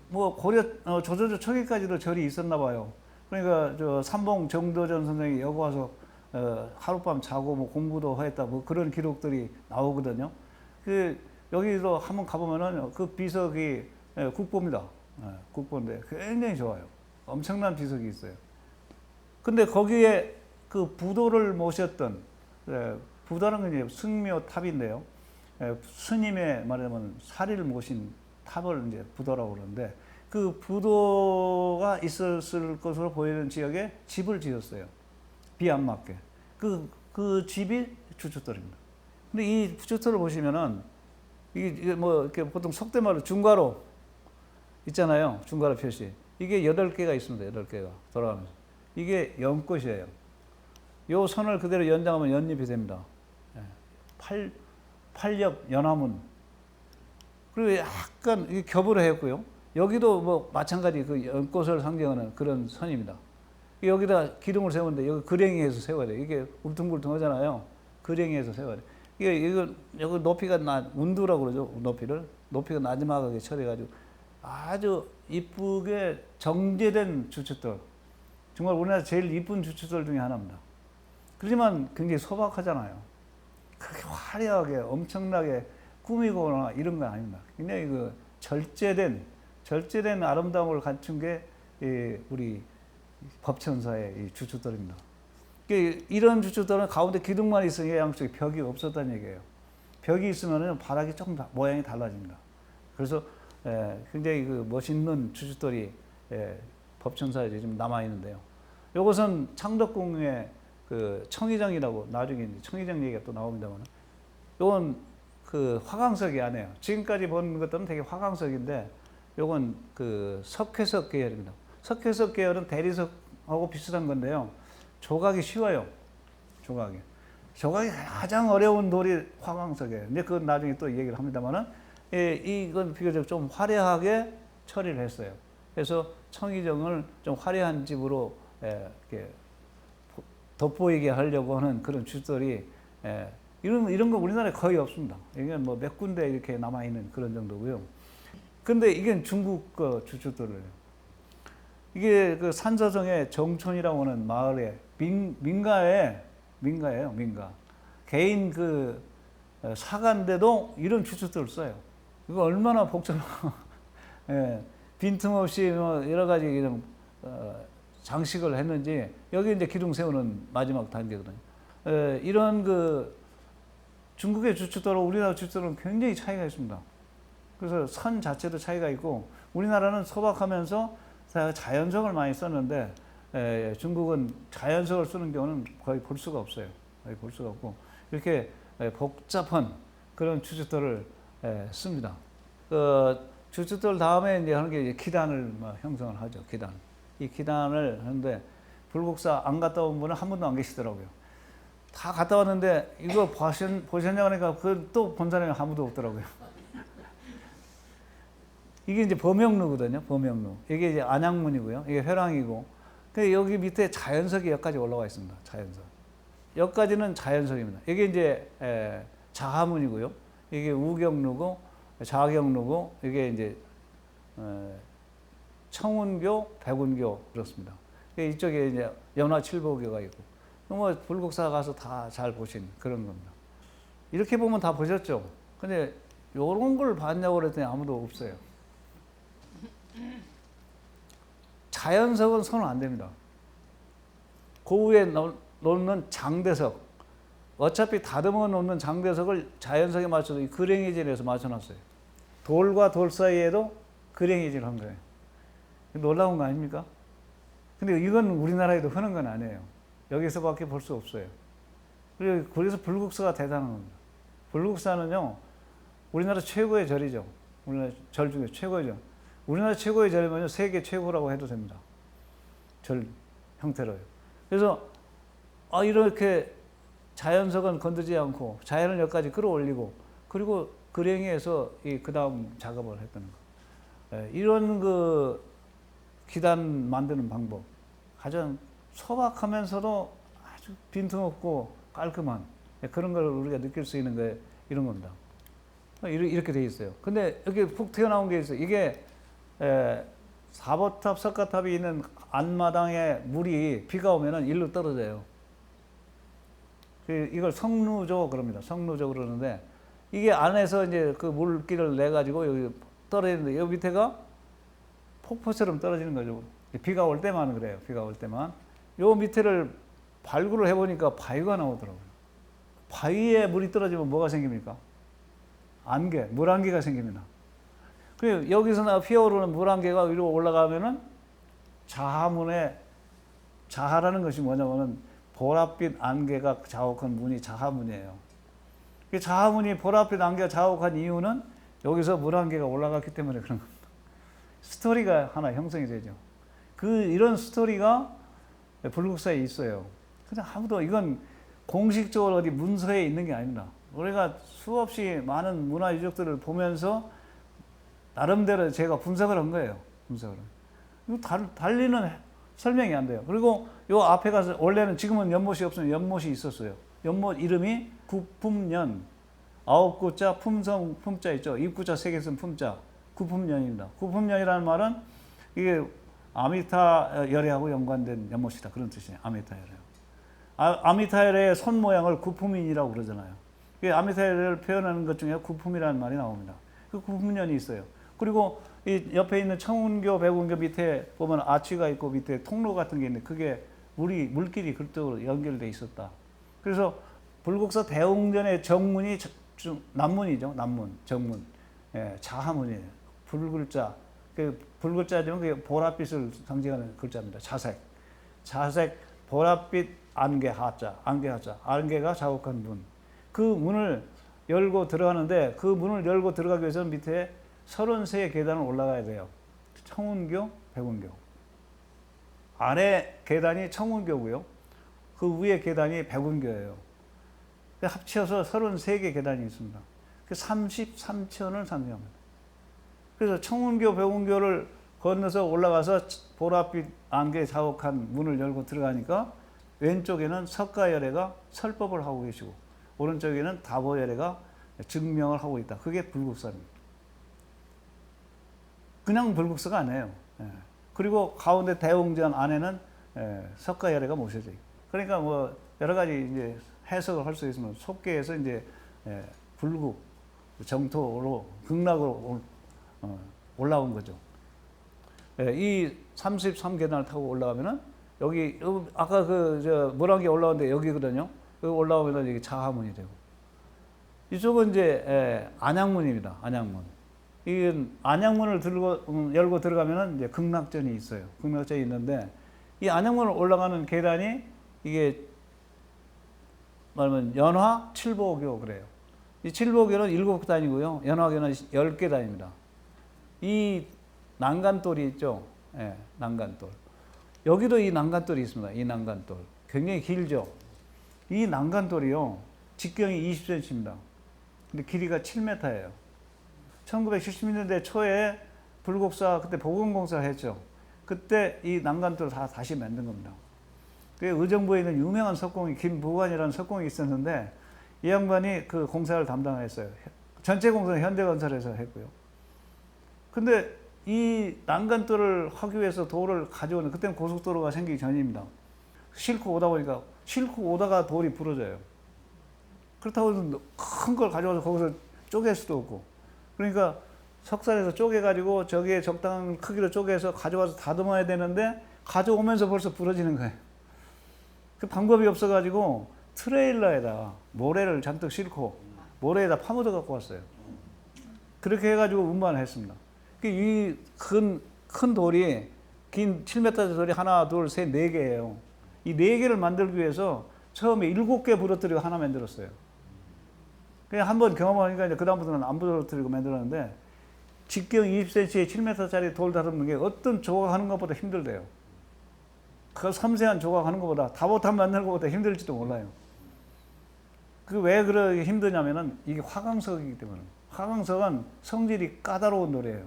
[SPEAKER 1] 뭐 고려 조조조 초기까지도 절이 있었나 봐요. 그러니까 저 삼봉 정도전 선생이 여기 와서 하룻밤 자고 뭐 공부도 했다 뭐 그런 기록들이 나오거든요. 여기도 한번 가보면은 그 비석이 국보입니다. 국보인데 굉장히 좋아요. 엄청난 비석이 있어요. 근데 거기에 그 부도를 모셨던, 부도는 건 승묘 탑인데요. 스님의 말하자면 사리를 모신 탑을 이제 부도라고 그러는데, 그 부도가 있었을 것으로 보이는 지역에 집을 지었어요. 비 안 맞게. 그 집이 주춧돌입니다. 근데 이 주춧돌을 보시면은 이게 뭐 이렇게 보통 속대말로 중괄호 있잖아요. 중괄호 표시. 이게 8개가 있습니다. 8개가 돌아가면서. 이게 연꽃이에요. 요 선을 그대로 연장하면 연잎이 됩니다. 팔엽 연화문. 그리고 약간 겹으로 했고요. 여기도 뭐 마찬가지 그 연꽃을 상징하는 그런 선입니다. 여기다 기둥을 세우는데 여기 그랭이에서 세워야 돼요. 이게 울퉁불퉁하잖아요. 그랭이에서 세워야 돼요. 여기 높이가 운두라고 그러죠. 높이가 나지막하게 처리해가지고 아주 이쁘게 정제된 주춧돌. 정말 우리나라 제일 이쁜 주춧돌 중에 하나입니다. 그렇지만 굉장히 소박하잖아요. 그렇게 화려하게 엄청나게 꾸미거나 이런 건 아닙니다. 굉장히 그 절제된 아름다움을 갖춘 게 우리 법천사의 이 주춧돌입니다. 이런 주춧돌은 가운데 기둥만 있으니 양쪽에 벽이 없었다는 얘기예요. 벽이 있으면 바닥이 조금 모양이 달라집니다. 그래서 굉장히 그 멋있는 주춧돌이 법천사에 지금 남아 있는데요. 이것은 창덕궁의 그 청의정이라고 나중에 청의정 얘기가 또 나옵니다만, 이건 그 화강석이 아니에요. 지금까지 본 것들은 되게 화강석인데, 이건 그 석회석 계열입니다. 석회석 계열은 대리석하고 비슷한 건데요. 조각이 쉬워요. 조각이 가장 어려운 돌이 화강석이에요. 근데 그건 나중에 또 얘기를 합니다만은, 이건 비교적 좀 화려하게 처리를 했어요. 그래서 청의정을 좀 화려한 집으로 이렇게 돋보이게 하려고 하는 그런 주춧돌이, 이런 거 우리나라에 거의 없습니다. 이게 뭐 몇 군데 이렇게 남아있는 그런 정도고요. 근데 이게 중국 거 주춧돌이에요. 이게 그 산서정의 정촌이라고 하는 마을에 민가예요, 민가. 개인 그 사가인데도 이런 주춧돌을 써요. 이거 얼마나 복잡하고, 빈틈없이 뭐 여러 가지 이런 장식을 했는지, 여기 이제 기둥 세우는 마지막 단계거든요. 이런 그 중국의 주춧돌과 우리나라 주춧돌은 굉장히 차이가 있습니다. 그래서 선 자체도 차이가 있고 우리나라는 소박하면서 자연석을 많이 썼는데 중국은 자연석을 쓰는 경우는 거의 볼 수가 없어요. 거의 볼 수가 없고 이렇게 복잡한 그런 주춧돌을 씁니다. 그 주춧돌 다음에 이제 하는 게 이제 기단을 형성을 하죠. 기단. 이 기단을 하는데 불국사 안 갔다 온 분은 한 분도 안 계시더라고요. 다 갔다 왔는데 이거 보셨냐고 하니까 그 또 본 사람이 아무도 없더라고요. 이게 이제 범영루거든요. 범영루. 이게 이제 안양문이고요. 이게 회랑이고. 근데 여기 밑에 자연석이 여기까지 올라와 있습니다. 자연석. 여기까지는 자연석입니다. 이게 이제 자하문이고요. 이게 우경루고 자경루고 이게 이제 청운교, 백운교 그렇습니다. 이쪽에 이제 연화칠보교가 있고. 뭐 불국사 가서 다 잘 보신 그런 겁니다. 이렇게 보면 다 보셨죠? 근데 요런 걸 봤냐고 그랬더니 아무도 없어요. 자연석은 손은 안 됩니다. 그 위에 놓는 장대석, 어차피 다듬어 놓는 장대석을 자연석에 맞춰서 이 그랭이질에서 맞춰놨어요. 돌과 돌 사이에도 그랭이질 한 거예요. 놀라운 거 아닙니까? 근데 이건 우리나라에도 흔한 건 아니에요. 여기서밖에 볼 수 없어요. 그래서 불국사가 대단한 겁니다. 불국사는요, 우리나라 최고의 절이죠. 우리나라 절 중에 최고의 절. 우리나라 최고의 절이면요, 세계 최고라고 해도 됩니다. 절 형태로요. 그래서 이렇게 자연석은 건드지 않고 자연을 여기까지 끌어올리고 그리고 그랭이에서 그 다음 작업을 했던 거. 이런 그 기단 만드는 방법, 가장 소박하면서도 아주 빈틈없고 깔끔한 그런 걸 우리가 느낄 수 있는 게 이런 겁니다. 이렇게 돼 있어요. 근데 여기 푹 튀어나온 게 있어요. 이게 사보탑, 석가탑이 있는 안마당에 물이 비가 오면은 일로 떨어져요. 이걸 성루조 그럽니다. 성루조 그러는데 이게 안에서 이제 그 물기를 내 가지고 여기 떨어지는데 여기 밑에가 폭포처럼 떨어지는 거죠. 비가 올 때만 그래요. 비가 올 때만. 요 밑에를 발굴을 해보니까 바위가 나오더라고요. 바위에 물이 떨어지면 뭐가 생깁니까? 안개, 물안개가 생깁니다. 그리고 여기서 피어오르는 물안개가 위로 올라가면은 자하문에, 자하라는 것이 뭐냐면은 보랏빛 안개가 자욱한 문이 자하문이에요. 자하문이 보랏빛 안개가 자욱한 이유는 여기서 물안개가 올라갔기 때문에 그런 겁니다. 스토리가 하나 형성이 되죠. 이런 스토리가 불국사에 있어요. 근데 아무도 이건 공식적으로 어디 문서에 있는 게 아닙니다. 우리가 수없이 많은 문화 유적들을 보면서 나름대로 제가 분석을 한 거예요. 분석을. 달리는 설명이 안 돼요. 그리고 요 앞에 가서 원래는 지금은 연못이 없으면 연못이 있었어요. 연못 이름이 구품연, 아홉 구자 품성 품자 있죠. 입구자 세 개 쓴 품자. 구품연입니다. 구품연이라는 말은 이게 아미타 열애하고 연관된 연못이다. 그런 뜻이에요. 아미타 열애. 아미타 열애의 손 모양을 구품인이라고 그러잖아요. 아미타 열애를 표현하는 것 중에 구품이라는 말이 나옵니다. 그 구품연이 있어요. 그리고 이 옆에 있는 청운교, 백운교 밑에 보면 아치가 있고 밑에 통로 같은 게 있는데 그게 물길이 그쪽으로 연결돼 있었다. 그래서 불국사 대웅전의 정문이 남문이죠. 남문, 정문. 자하문이에요. 불글자. 불글자지만 그게 보랏빛을 상징하는 글자입니다. 자색, 보랏빛 안개 하자. 안개가 자욱한 문. 그 문을 열고 들어가는데 그 문을 열고 들어가기 위해서는 밑에 33의 계단을 올라가야 돼요. 청운교, 백운교. 아래 계단이 청운교고요. 그 위에 계단이 백운교예요. 합쳐서 33개 계단이 있습니다. 33천을 상징합니다. 그래서 청운교, 백운교를 건너서 올라가서 보랏빛 안개 자욱한 문을 열고 들어가니까 왼쪽에는 석가열애가 설법을 하고 계시고 오른쪽에는 다보열애가 증명을 하고 있다. 그게 불국사입니다. 그냥 불국사가 아니에요. 그리고 가운데 대웅전 안에는 석가열애가 모셔져 있고. 그러니까 뭐 여러 가지 이제 해석을 할 수 있으면 속계에서 이제 불국 정토로 극락으로 올라온 거죠. 이 33계단을 타고 올라가면은 여기 아까 물안개 올라오는데 여기거든요. 여기 올라오면은 이게 자하문이 되고 이쪽은 이제 안양문입니다. 안양문. 이 안양문을 열고 들어가면은 이제 극락전이 있어요. 극락전이 있는데 이 안양문을 올라가는 계단이 이게 말하면 연화 칠보교 그래요. 이 칠보교는 7계단이고요. 연화교는 10계단입니다. 이 난간돌이 있죠. 예, 난간돌. 여기도 이 난간돌이 있습니다. 이 난간돌. 굉장히 길죠. 이 난간돌이요. 직경이 20cm입니다. 근데 길이가 7m예요. 1970년대 초에 불국사 그때 보건공사 했죠. 그때 이 난간돌을 다시 만든 겁니다. 그 의정부에 있는 유명한 석공이 김부관이라는 석공이 있었는데 이 양반이 그 공사를 담당했어요. 전체 공사는 현대건설에서 했고요. 근데 이 난간돌을 하기 위해서 돌을 가져오는 그때는 고속도로가 생기기 전입니다. 싣고 오다 보니까 싣고 오다가 돌이 부러져요. 그렇다고 해서 큰 걸 가져와서 거기서 쪼갤 수도 없고 그러니까 석산에서 쪼개가지고 저기에 적당한 크기로 쪼개서 가져와서 다듬어야 되는데 가져오면서 벌써 부러지는 거예요. 그 방법이 없어가지고 트레일러에다 모래를 잔뜩 싣고 모래에다 파묻어 갖고 왔어요. 그렇게 해가지고 운반을 했습니다. 이 큰 돌이 긴 7m 돌이 하나, 둘, 셋, 네 개예요. 이 네 개를 만들기 위해서 처음에 7개 부러뜨리고 하나 만들었어요. 그냥 한번 경험하니까 이제 그다음부터는 안 부러뜨리고 만들었는데 직경 20cm에 7m짜리 돌 다듬는 게 어떤 조각하는 것보다 힘들대요. 그 섬세한 조각하는 것보다 다보탑 만드는 것보다 힘들지도 몰라요. 그 왜 그렇게 힘드냐면은 이게 화강석이기 때문에. 화강석은 성질이 까다로운 돌이에요.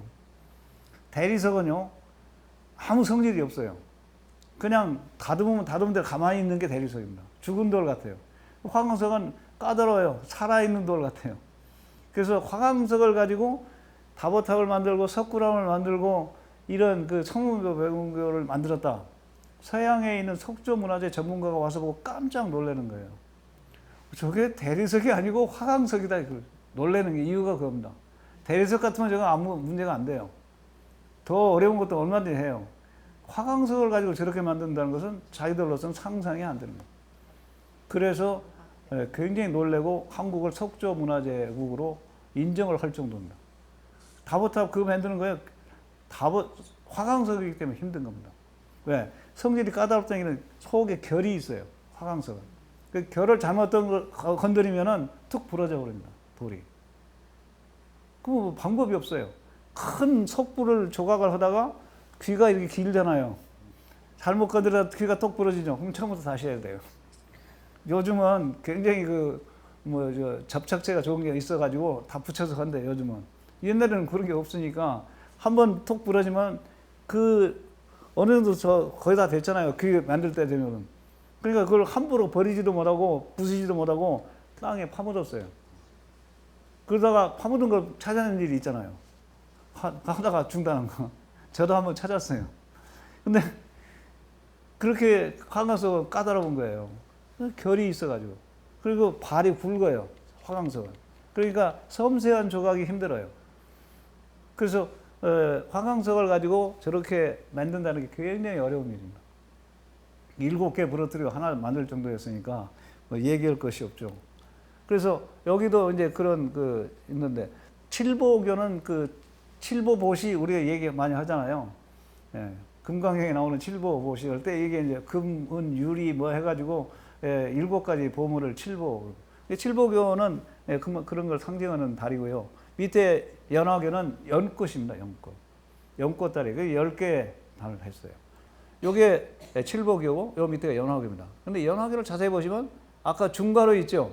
[SPEAKER 1] 대리석은요 아무 성질이 없어요. 그냥 다듬으면 다듬은 대로 가만히 있는 게 대리석입니다. 죽은 돌 같아요. 화강석은 까다로워요. 살아있는 돌 같아요. 그래서 화강석을 가지고 다보탑을 만들고 석굴암을 만들고 이런 그 성문교 외문교를 만들었다. 서양에 있는 석조문화재 전문가가 와서 보고 깜짝 놀라는 거예요. 저게 대리석이 아니고 화강석이다. 놀라는 게 이유가 그겁니다. 대리석 같으면 저거 아무 문제가 안 돼요. 더 어려운 것도 얼마든지 해요. 화강석을 가지고 저렇게 만든다는 것은 자기들로서는 상상이 안 되는 거예요. 그래서 굉장히 놀래고 한국을 석조문화재국으로 인정을 할 정도입니다. 다보탑 그거 만드는 거예요. 화강석이기 때문에 힘든 겁니다. 왜? 성질이 까다롭다는 게 속에 결이 있어요. 화강석은. 그 결을 잘못 건드리면은 툭 부러져 버립니다. 돌이. 그럼 뭐 방법이 없어요. 큰 석불을 조각을 하다가 귀가 이렇게 길잖아요. 잘못 건드려서 귀가 톡 부러지죠. 그럼 처음부터 다시 해야 돼요. 요즘은 굉장히 접착제가 좋은 게 있어가지고 다 붙여서 한대, 요즘은. 옛날에는 그런 게 없으니까 한번 톡 부러지면 어느 정도 거의 다 됐잖아요. 귀 만들 때 되면은. 그러니까 그걸 함부로 버리지도 못하고 부수지도 못하고 땅에 파묻었어요. 그러다가 파묻은 걸 찾아내는 일이 있잖아요. 하다가 중단한 거. 저도 한번 찾았어요. 근데 그렇게 화강석은 까다로운 거예요. 결이 있어가지고. 그리고 발이 굵어요. 화강석은. 그러니까 섬세한 조각이 힘들어요. 그래서 화강석을 가지고 저렇게 만든다는 게 굉장히 어려운 일입니다. 7개 부러뜨리고 하나 만들 정도였으니까 뭐 얘기할 것이 없죠. 그래서 여기도 이제 그런 있는데 칠보교는 칠보보시 우리가 얘기 많이 하잖아요. 예, 금강경에 나오는 칠보보시 할 때 이게 이제 금, 은, 유리 뭐 해가지고 7가지 보물을 칠보. 칠보교는 그런 걸 상징하는 달이고요. 밑에 연화교는 연꽃입니다. 연꽃. 연꽃달이. 10개 달을 했어요. 요게 칠보교고, 요 밑에가 연화교입니다. 근데 연화교를 자세히 보시면 아까 중가로 있죠?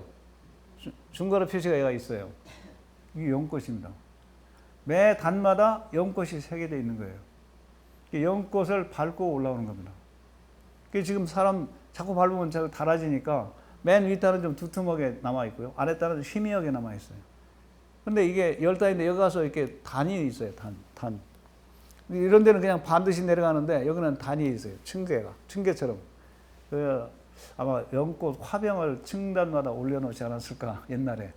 [SPEAKER 1] 중가로 표시가 있어요. 이게 연꽃입니다. 매 단마다 연꽃이 새겨져 있는 거예요. 연꽃을 밟고 올라오는 겁니다. 지금 사람 자꾸 밟으면 자꾸 닳아지니까 맨 윗단은 좀 두툼하게 남아있고요. 아랫단은 좀 희미하게 남아있어요. 근데 이게 10단인데 여기 가서 이렇게 단이 있어요. 단. 이런 데는 그냥 반드시 내려가는데 여기는 단이 있어요. 층계처럼. 아마 연꽃 화병을 층단마다 올려놓지 않았을까, 옛날에.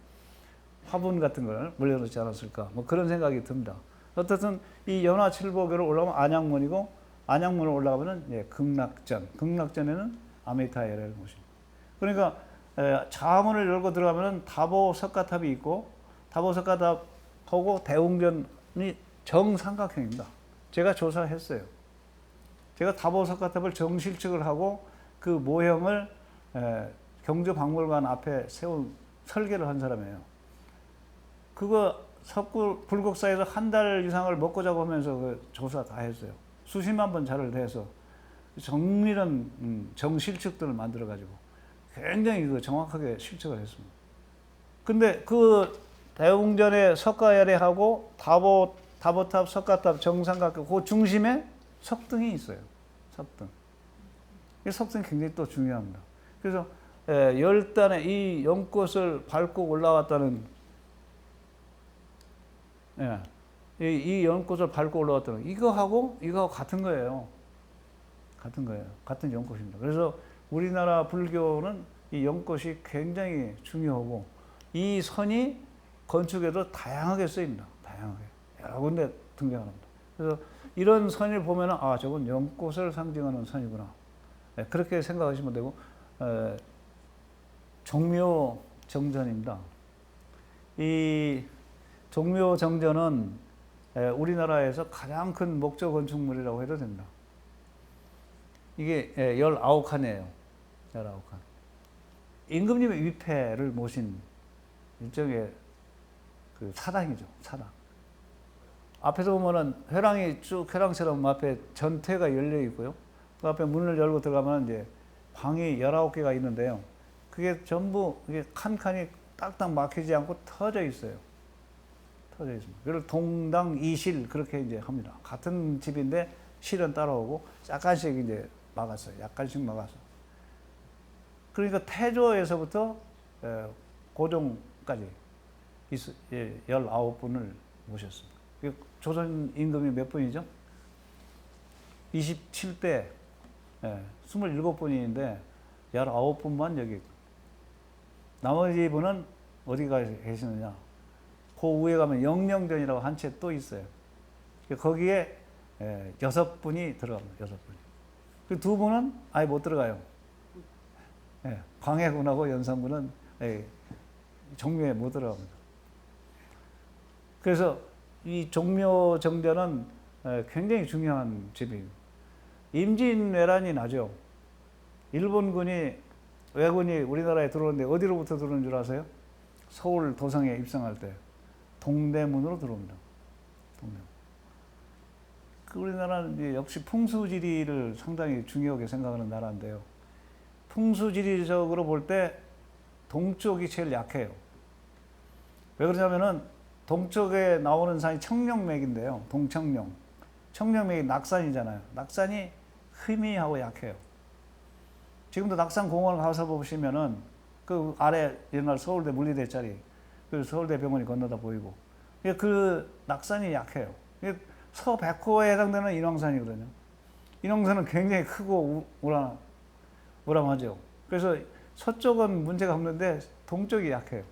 [SPEAKER 1] 화분 같은 걸 올려놓지 않았을까, 뭐 그런 생각이 듭니다. 어쨌든 이 연화칠보교를 올라가면 안양문이고, 안양문을 올라가면은 극락전. 극락전에는 아메타예를 모십니다. 그러니까 좌문을 열고 들어가면 다보 석가탑이 있고, 다보 석가탑하고 대웅전이 정삼각형입니다. 제가 조사했어요. 제가 다보 석가탑을 정실측을 하고 그 모형을 경주박물관 앞에 세운 설계를 한 사람이에요. 그거 석굴 불국사에서 한 달 이상을 먹고 자고 하면서 그 조사 다 했어요. 수십만 번 자를 대해서 정밀한 정실측들을 만들어 가지고 굉장히 그 정확하게 실측을 했습니다. 근데 그 대웅전의 석가야례하고 다보탑, 석가탑, 정삼각형 그 중심에 석등이 있어요. 석등. 이 석등이 굉장히 또 중요합니다. 그래서 열단의 이 연꽃을 밟고 올라왔다는 이 연꽃을 밟고 올라왔다는 이거하고 같은 거예요. 같은 거예요. 같은 연꽃입니다. 그래서 우리나라 불교는 이 연꽃이 굉장히 중요하고 이 선이 건축에도 다양하게 쓰입니다. 다양하게 여러 군데 등장합니다. 그래서 이런 선을 보면 아 저건 연꽃을 상징하는 선이구나. 그렇게 생각하시면 되고 종묘정전입니다. 이 종묘정전은 우리나라에서 가장 큰 목조 건축물이라고 해도 됩니다. 이게 19칸이에요. 19칸. 임금님의 위패를 모신 일종의 그 사당이죠. 사당. 앞에서 보면은 회랑이 쭉 회랑처럼 앞에 전퇴가 열려 있고요. 그 앞에 문을 열고 들어가면 이제 방이 19개가 있는데요. 그게 전부 이게 칸칸이 딱딱 막히지 않고 터져 있어요. 터져 있습니다. 그걸 동당 이실 그렇게 이제 합니다. 같은 집인데 실은 따라오고 약간씩 이제 막았어요. 약간씩 막아서. 그러니까 태조에서부터 고종까지 19분을 모셨습니다. 조선 임금이 몇 분이죠? 27대 27분인데 19분만 여기 있고 나머지 분은 어디가 계시느냐? 그 위에 가면 영령전이라고 한 채 또 있어요. 거기에 6분이 들어갑니다. 6분이. 그 두 분은 아예 못 들어가요. 광해군하고 연산군은 종묘에 못 들어갑니다. 그래서 이 종묘정전은 굉장히 중요한 집입니다. 임진왜란이 나죠. 일본군이 왜군이 우리나라에 들어오는데 어디로부터 들어오는 줄 아세요? 서울 도성에 입성할 때 동대문으로 들어옵니다. 동대문. 우리나라는 역시 풍수지리를 상당히 중요하게 생각하는 나라인데요. 풍수지리적으로 볼 때 동쪽이 제일 약해요. 왜 그러냐면은 동쪽에 나오는 산이 청룡맥인데요. 동청룡. 청룡맥이 낙산이잖아요. 낙산이 희미하고 약해요. 지금도 낙산공원을 가서 보시면은 그 아래 옛날 서울대 물리대 자리, 그 서울대 병원이 건너다 보이고, 그 낙산이 약해요. 서백호에 해당되는 인왕산이거든요. 인왕산은 굉장히 크고 우람하죠. 그래서 서쪽은 문제가 없는데 동쪽이 약해요.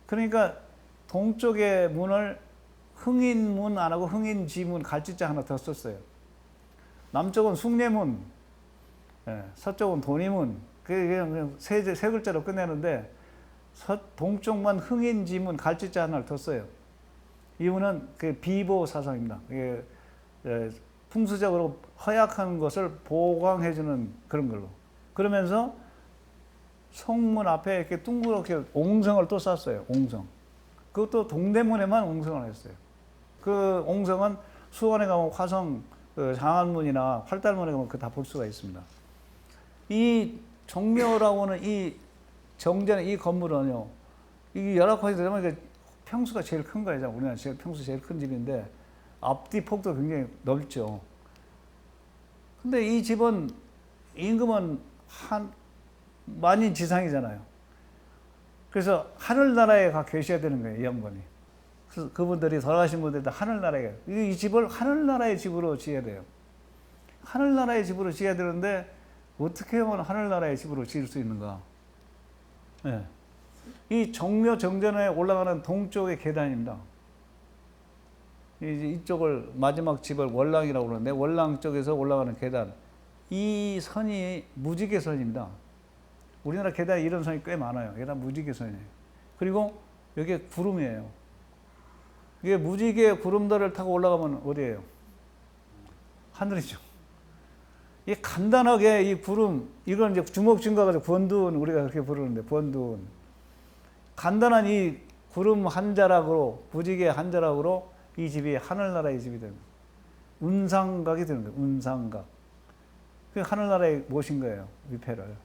[SPEAKER 1] 그러니까 동쪽의 문을 흥인문 안 하고 흥인지문 갈짓자 하나 더 썼어요. 남쪽은 숭례문, 서쪽은 돈이문. 그냥 세 글자로 끝내는데 동쪽만 흥인지문 갈짓자 하나를 더 써요. 이유는 그 비보 사상입니다. 풍수적으로 허약한 것을 보강해주는 그런 걸로. 그러면서 성문 앞에 이렇게 둥그렇게 옹성을 또 쌌어요. 옹성. 그것도 동대문에만 옹성을 했어요. 그 옹성은 수원에 가면 화성, 장안문이나 활달문에 가면 그 다 볼 수가 있습니다. 이 종묘라고 하는 이 정전의 이 건물은요, 이 열악하게 되면 평수가 제일 큰 거예요. 우리나라 평수 제일 큰 집인데 앞뒤 폭도 굉장히 넓죠. 근데 이 집은 임금은 만인 지상이잖아요. 그래서 하늘나라에 가 계셔야 되는 거예요, 이 양반이. 그래서 그분들이 돌아가신 분들도 하늘나라에, 이 집을 하늘나라의 집으로 지어야 돼요. 하늘나라의 집으로 지어야 되는데 어떻게 하면 하늘나라의 집으로 지을 수 있는가? 네. 이 종묘 정전에 올라가는 동쪽의 계단입니다. 이쪽을 마지막 집을 월랑이라고 그러는데 월랑 쪽에서 올라가는 계단. 이 선이 무지개선입니다. 우리나라 계단에 이런 선이 꽤 많아요. 이게 다 무지개선이에요. 그리고 여기에 구름이에요. 이게 무지개 구름들을 타고 올라가면 어디예요? 하늘이죠. 이 간단하게 이 구름, 이건 이제 주먹 쥔거 권두운 우리가 그렇게 부르는데, 권두운. 간단한 이 구름 한 자락으로, 무지개 한 자락으로 이 집이 하늘나라의 집이 되는 거예요. 운상각이 되는 거예요. 운상각. 그 하늘나라에 모신 거예요. 위패를.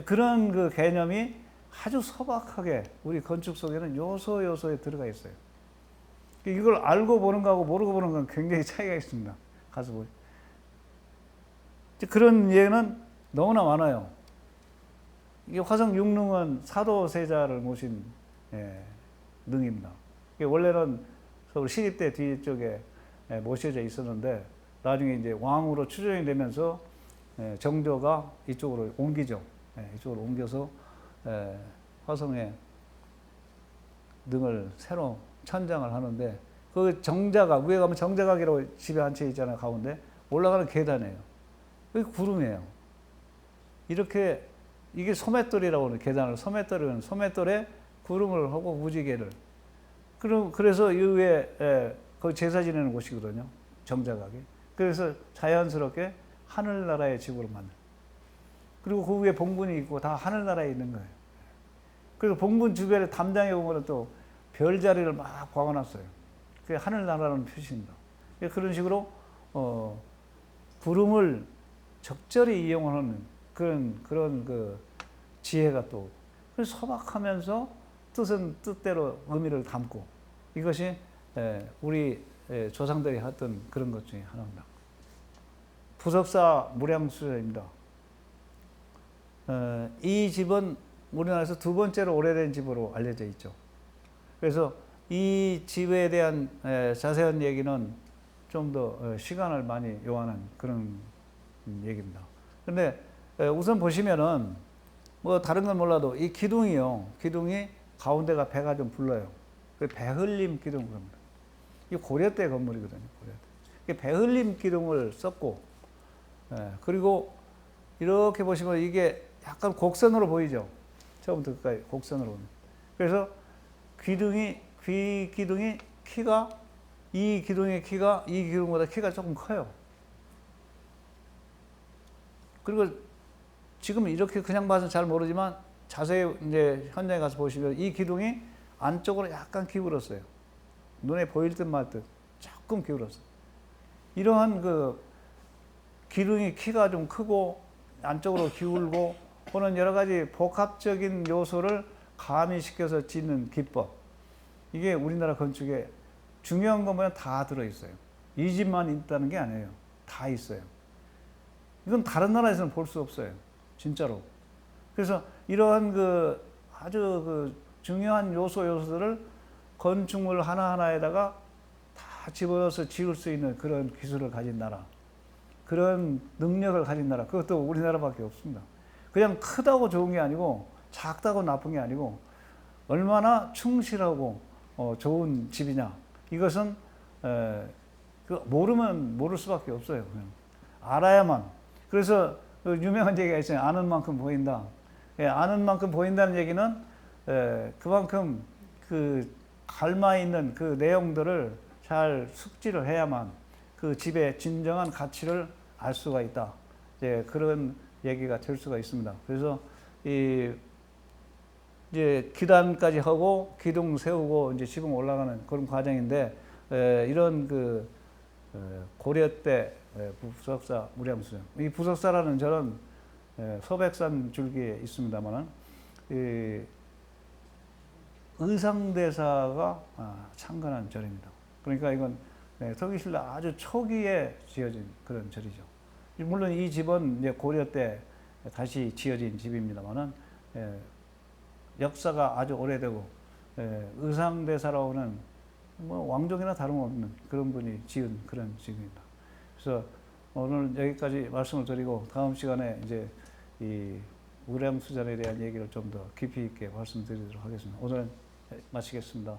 [SPEAKER 1] 그런 그 개념이 아주 소박하게 우리 건축 속에는 요소요소에 들어가 있어요. 이걸 알고 보는 거하고 모르고 보는 건 굉장히 차이가 있습니다. 가서 보죠. 그런 예는 너무나 많아요. 이게 화성 6능은 사도세자를 모신 능입니다. 이게 원래는 서울 시립대 뒤쪽에 모셔져 있었는데 나중에 이제 왕으로 추정이 되면서 정조가 이쪽으로 옮기죠. 이쪽으로 옮겨서 화성에 능을 새로 천장을 하는데 그 정자각, 위에 가면 정자각이라고 집에 한 채 있잖아요. 가운데 올라가는 계단이에요. 그게 구름이에요. 이렇게 이게 소맷돌이라고 하는 계단을 소맷돌이라는 소맷돌에 구름을 하고 무지개를 그래서 이 위에 거기 제사 지내는 곳이거든요. 정자각이. 그래서 자연스럽게 하늘나라의 집으로 만든. 그리고 그 위에 봉분이 있고 다 하늘나라에 있는 거예요. 그리고 봉분 주변에 담장에 보면 또 별자리를 막 박아놨어요. 그게 하늘나라라는 표시입니다. 그런 식으로 구름을 적절히 이용하는 그런 그 지혜가 또 소박하면서 뜻은 뜻대로 의미를 담고 이것이 우리 조상들이 했던 그런 것 중에 하나입니다. 부석사 무량수자입니다. 이 집은 우리나라에서 두 번째로 오래된 집으로 알려져 있죠. 그래서 이 집에 대한 자세한 얘기는 좀 더 시간을 많이 요하는 그런 얘기입니다. 근데 우선 보시면은 뭐 다른 건 몰라도 이 기둥이요. 기둥이 가운데가 배가 좀 불러요. 그 배흘림 기둥 그럽니다. 이 고려 때 건물이거든요. 고려 때. 배흘림 기둥을 썼고, 그리고 이렇게 보시면 이게 약간 곡선으로 보이죠. 처음부터 끝까지 곡선으로 보면. 그래서 귀 기둥이 키가 이 기둥의 키가 이 기둥보다 키가 조금 커요. 그리고 지금 이렇게 그냥 봐서 잘 모르지만 자세히 이제 현장에 가서 보시면 이 기둥이 안쪽으로 약간 기울었어요. 눈에 보일 듯 말 듯 조금 기울었어요. 이러한 그 기둥이 키가 좀 크고 안쪽으로 기울고 하는 여러 가지 복합적인 요소를 가미시켜서 짓는 기법. 이게 우리나라 건축에 중요한 것만 다 들어있어요. 이 집만 있다는 게 아니에요. 다 있어요. 이건 다른 나라에서는 볼 수 없어요. 진짜로. 그래서 이러한 그 아주 그 중요한 요소들을 건축물 하나하나에다가 다 집어넣어서 지을 수 있는 그런 기술을 가진 나라. 그런 능력을 가진 나라. 그것도 우리나라밖에 없습니다. 그냥 크다고 좋은 게 아니고 작다고 나쁜 게 아니고 얼마나 충실하고 좋은 집이냐. 이것은 모르면 모를 수밖에 없어요. 그냥 알아야만. 그래서 그 유명한 얘기가 있어요. 아는 만큼 보인다. 아는 만큼 보인다는 얘기는 그만큼 그 갈마 있는 그 내용들을 잘 숙지를 해야만 그 집의 진정한 가치를 알 수가 있다. 이제 그런 얘기가 될 수가 있습니다. 그래서 이제 기단까지 하고 기둥 세우고 이제 지붕 올라가는 그런 과정인데 이런 그 고려 때 부석사 무량수장. 이 부석사라는 절은 소백산 줄기에 있습니다만은 의상대사가 창건한 절입니다. 그러니까 이건 서기신라 아주 초기에 지어진 그런 절이죠. 물론 이 집은 이제 고려 때 다시 지어진 집입니다만은 역사가 아주 오래되고 의상대사라고 하는 뭐 왕족이나 다름없는 그런 분이 지은 그런 집입니다. 그래서 오늘 여기까지 말씀을 드리고 다음 시간에 이제 이 무량수전에 대한 얘기를 좀 더 깊이 있게 말씀드리도록 하겠습니다. 오늘은 마치겠습니다.